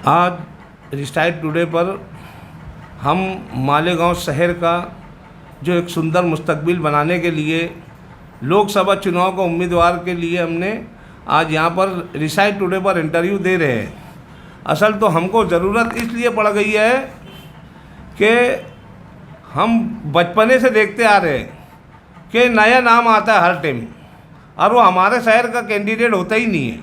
आज recite today पर हम मालेगांव शहर का जो एक सुंदर मुस्तकबिल बनाने के लिए लोकसभा चुनाव का उम्मीदवार के लिए हमने आज यहाँ पर रिसाइट टुडे पर इंटरव्यू दे रहे हैं। असल तो हमको ज़रूरत इसलिए पड़ गई है कि हम बचपने से देखते आ रहे हैं कि नया नाम आता है हर टाइम और वो हमारे शहर का कैंडिडेट होता ही नहीं है,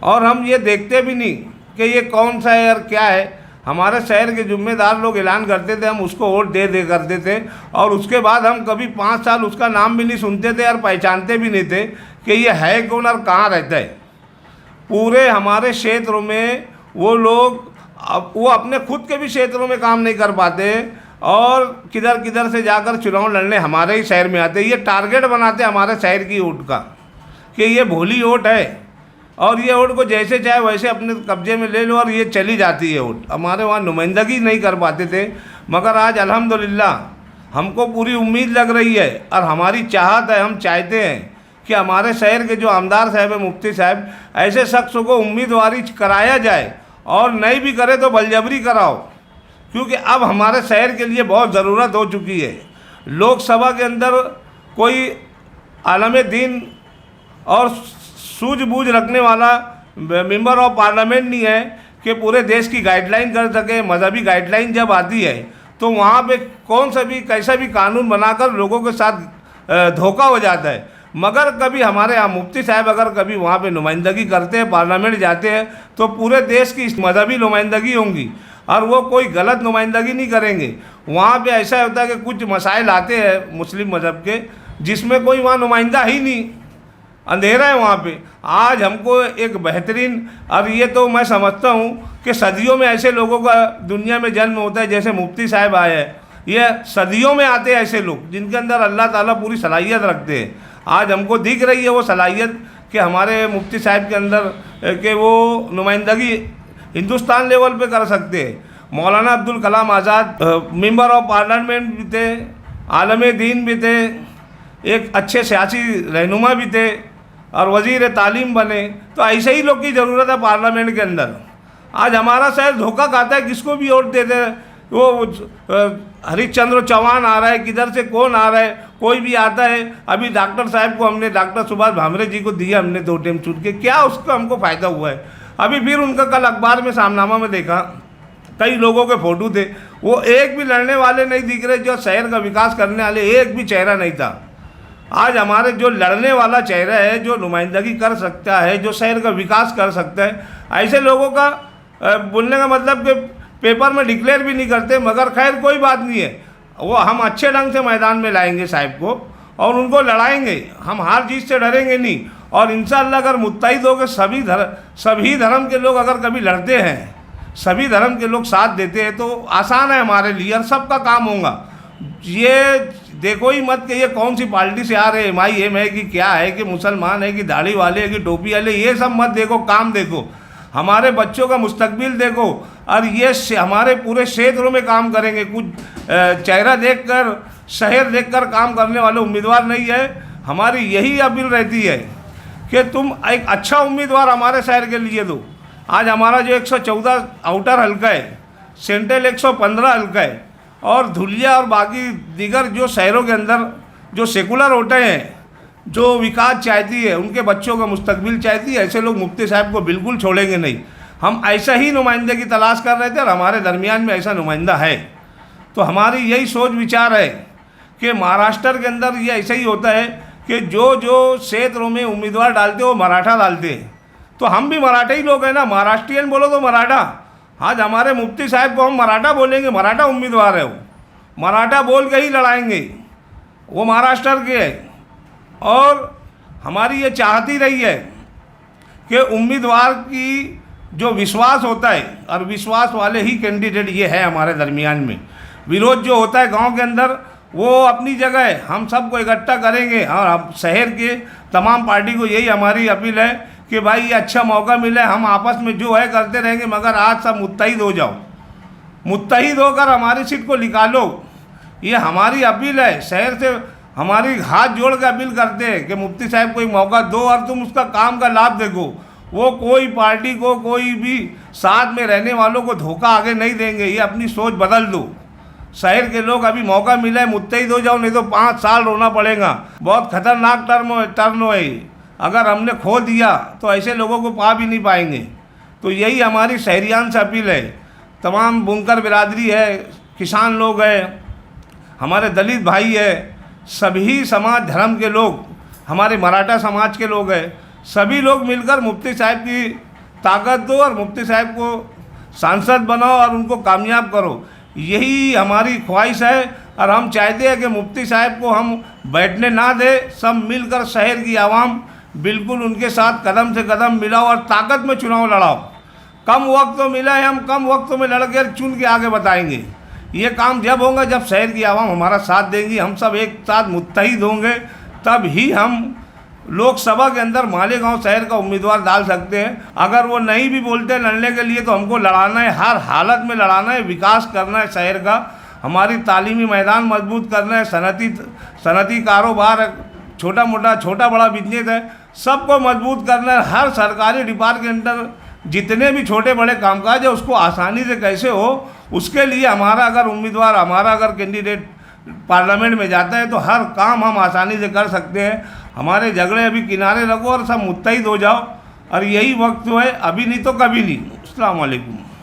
और हम ये देखते भी नहीं कि ये कौन सा है और क्या है। हमारे शहर के जिम्मेदार लोग ऐलान करते थे, हम उसको वोट दे करते थे, और उसके बाद हम कभी 5 साल उसका नाम भी नहीं सुनते थे और पहचानते भी नहीं थे कि ये है कौन और कहाँ रहता है। पूरे हमारे क्षेत्रों में वो लोग वो अपने खुद के भी क्षेत्रों में काम नहीं कर पाते और किधर किधर से जाकर चुनाव लड़ने हमारे ही शहर में आते। ये टारगेट बनाते हमारे शहर की वोट का कि ये भोली वोट है और ये वोट को जैसे चाहे वैसे अपने कब्जे में ले लो और ये चली जाती है वोट। हमारे वहाँ नुमाइंदगी नहीं कर पाते थे, मगर आज अल्हम्दुलिल्लाह हमको पूरी उम्मीद लग रही है और हमारी चाहत है, हम चाहते हैं कि हमारे शहर के जो आमदार साहब है, मुफ्ती साहब, ऐसे शख्स को उम्मीदवारी कराया जाए और नहीं भी करे तो बलजबरी कराओ, क्योंकि अब हमारे शहर के लिए बहुत ज़रूरत हो चुकी है। लोकसभा के अंदर कोई आलम दीन और सूझबूझ रखने वाला मेंबर ऑफ पार्लियामेंट नहीं है कि पूरे देश की गाइडलाइन कर सके। मजहबी गाइडलाइन जब आती है तो वहाँ पे कौन सा भी कैसा भी कानून बनाकर लोगों के साथ धोखा हो जाता है। मगर कभी हमारे यहाँ मुफ्ती साहब अगर कभी वहाँ पे नुमाइंदगी करते हैं, पार्लियामेंट जाते हैं, तो पूरे देश की मजहबी नुमाइंदगी होंगी और वो कोई गलत नुमाइंदगी नहीं करेंगे। वहाँ पे ऐसा होता है कि कुछ मसाइल आते हैं मुस्लिम मज़हब के जिसमें कोई वहाँ नुमाइंदा ही नहीं, अंधेरा है वहाँ पे। आज हमको एक बेहतरीन, और ये तो मैं समझता हूँ कि सदियों में ऐसे लोगों का दुनिया में जन्म होता है, जैसे मुफ्ती साहब आए हैं, ये सदियों में आते हैं ऐसे लोग जिनके अंदर अल्लाह ताला पूरी सलाहियत रखते हैं। आज हमको दिख रही है वो सलाहियत कि हमारे मुफ्ती साहब के अंदर कि वो नुमाइंदगी हिंदुस्तान लेवल पे कर सकते हैं। मौलाना Abdul Kalam Azad member of parliament भी थे, आलम दीन भी थे, एक अच्छे सियासी रहनुमा भी थे और वज़ीर तालीम बने। तो ऐसे ही लोग की ज़रूरत है पार्लियामेंट के अंदर। आज हमारा शहर धोखा खाता है, किसको भी वोट देते हैं। वो हरिश्चंद्र चौहान आ रहा है, किधर से कौन आ रहा है, कोई भी आता है। अभी डॉक्टर साहब को हमने, डॉक्टर सुभाष भामरे जी को दिया हमने 2 टाइम चुन के, क्या उसका हमको फ़ायदा हुआ है। अभी फिर उनका कल अखबार में सामनामा में देखा, कई लोगों के फ़ोटो थे, वो एक भी लड़ने वाले नहीं दिख रहे, जो शहर का विकास करने वाले एक भी चेहरा नहीं था। आज हमारे जो लड़ने वाला चेहरा है, जो नुमाइंदगी कर सकता है, जो शहर का विकास कर सकता है, ऐसे लोगों का बोलने का मतलब कि पेपर में डिक्लेयर भी नहीं करते। मगर खैर कोई बात नहीं है, वो हम अच्छे ढंग से मैदान में लाएंगे साहब को और उनको लड़ाएंगे। हम हार जीत से डरेंगे नहीं, और इंशाअल्लाह अगर मुत्तहिद हो के सभी धर्म के लोग अगर कभी लड़ते हैं, सभी धर्म के लोग साथ देते हैं, तो आसान है हमारे लिए और सबका काम होगा। ये देखो ही मत कि ये कौन सी पार्टी से आ रहे, MIM है कि क्या है, कि मुसलमान है कि दाढ़ी वाले है कि टोपी वाले, ये सब मत देखो, काम देखो, हमारे बच्चों का मुस्तकबिल देखो। और ये हमारे पूरे क्षेत्रों में काम करेंगे। कुछ चेहरा देखकर, शहर देखकर काम करने वाले उम्मीदवार नहीं है। हमारी यही अपील रहती है कि तुम एक अच्छा उम्मीदवार हमारे शहर के लिए दो। आज हमारा जो 114 आउटर हल्का है, सेंट्रल 115 हल्का है, और धुलिया और बाकी दीगर जो शहरों के अंदर जो सेकुलर वोटें हैं, जो विकास चाहती है, उनके बच्चों का मुस्तकबिल चाहती है, ऐसे लोग मुफ्ती साहब को बिल्कुल छोड़ेंगे नहीं। हम ऐसा ही नुमाइंदे की तलाश कर रहे थे और हमारे दरमियान में ऐसा नुमाइंदा है। तो हमारी यही सोच विचार है कि महाराष्ट्र के अंदर ये ऐसा ही होता है कि जो क्षेत्रों में उम्मीदवार डालते वो मराठा डालते हैं। तो हम भी मराठा ही लोग हैं ना, महाराष्ट्रियन बोलो तो मराठा। आज हमारे मुफ्ती साहब को हम मराठा बोलेंगे, मराठा उम्मीदवार है, वो मराठा बोल के ही लड़ाएंगे, वो महाराष्ट्र के है। और हमारी ये चाहती रही है कि उम्मीदवार की जो विश्वास होता है, और विश्वास वाले ही कैंडिडेट ये है हमारे दरमियान में। विरोध जो होता है गांव के अंदर, वो अपनी जगह है, हम सबको इकट्ठा करेंगे। और अब शहर के तमाम पार्टी को यही हमारी अपील है कि भाई ये अच्छा मौका मिला है, हम आपस में जो है करते रहेंगे, मगर आज सब मुत्तहिद हो जाओ, मुत्तहिद होकर हमारी सीट को निकालो। ये हमारी अपील है। शहर से हमारी हाथ जोड़ के अपील करते हैं कि मुफ्ती साहब को एक मौका दो और तुम उसका काम का लाभ देखो। वो कोई पार्टी को, कोई भी साथ में रहने वालों को धोखा आगे नहीं देंगे। ये अपनी सोच बदल दो। शहर के लोग अभी मौका मिला है, मुत्तैद हो जाओ, नहीं तो 5 साल रोना पड़ेगा। बहुत खतरनाक टर्न है ये। अगर हमने खो दिया तो ऐसे लोगों को पा भी नहीं पाएंगे। तो यही हमारी शहरियान से अपील है। तमाम बुनकर बिरादरी है, किसान लोग हैं, हमारे दलित भाई है, सभी समाज धर्म के लोग, हमारे मराठा समाज के लोग हैं, सभी लोग मिलकर मुफ्ती साहब की ताकत दो और मुफ्ती साहब को सांसद बनाओ और उनको कामयाब करो। यही हमारी ख्वाहिश है। और हम चाहते हैं कि मुफ्ती साहब को हम बैठने ना दें, सब मिलकर शहर की आवाम बिल्कुल उनके साथ कदम से कदम मिलाओ और ताकत में चुनाव लड़ाओ। कम वक्त तो मिला है, हम कम वक्त में लड़कर चुन के आगे बताएंगे। ये काम जब होगा जब शहर की आवाम हमारा साथ देंगी, हम सब एक साथ मुत्तहिद होंगे, तब ही हम लोकसभा के अंदर मालेगांव शहर का उम्मीदवार डाल सकते हैं। अगर वो नहीं भी बोलते लड़ने के लिए, तो हमको लड़ाना है, हर हालत में लड़ाना है, विकास करना है शहर का, हमारी तालीमी मैदान मजबूत करना है, सनती कारोबार, छोटा बड़ा बिजनेस है, सबको मजबूत करना है। हर सरकारी डिपार्टमेंट के अंदर जितने भी छोटे बड़े कामकाज है उसको आसानी से कैसे हो, उसके लिए हमारा अगर कैंडिडेट पार्लियामेंट में जाता है तो हर काम हम आसानी से कर सकते हैं। हमारे झगड़े अभी किनारे रखो और सब मुत्तहिद हो जाओ। और यही वक्त है, अभी नहीं तो कभी नहीं। अस्सलाम वालेकुम।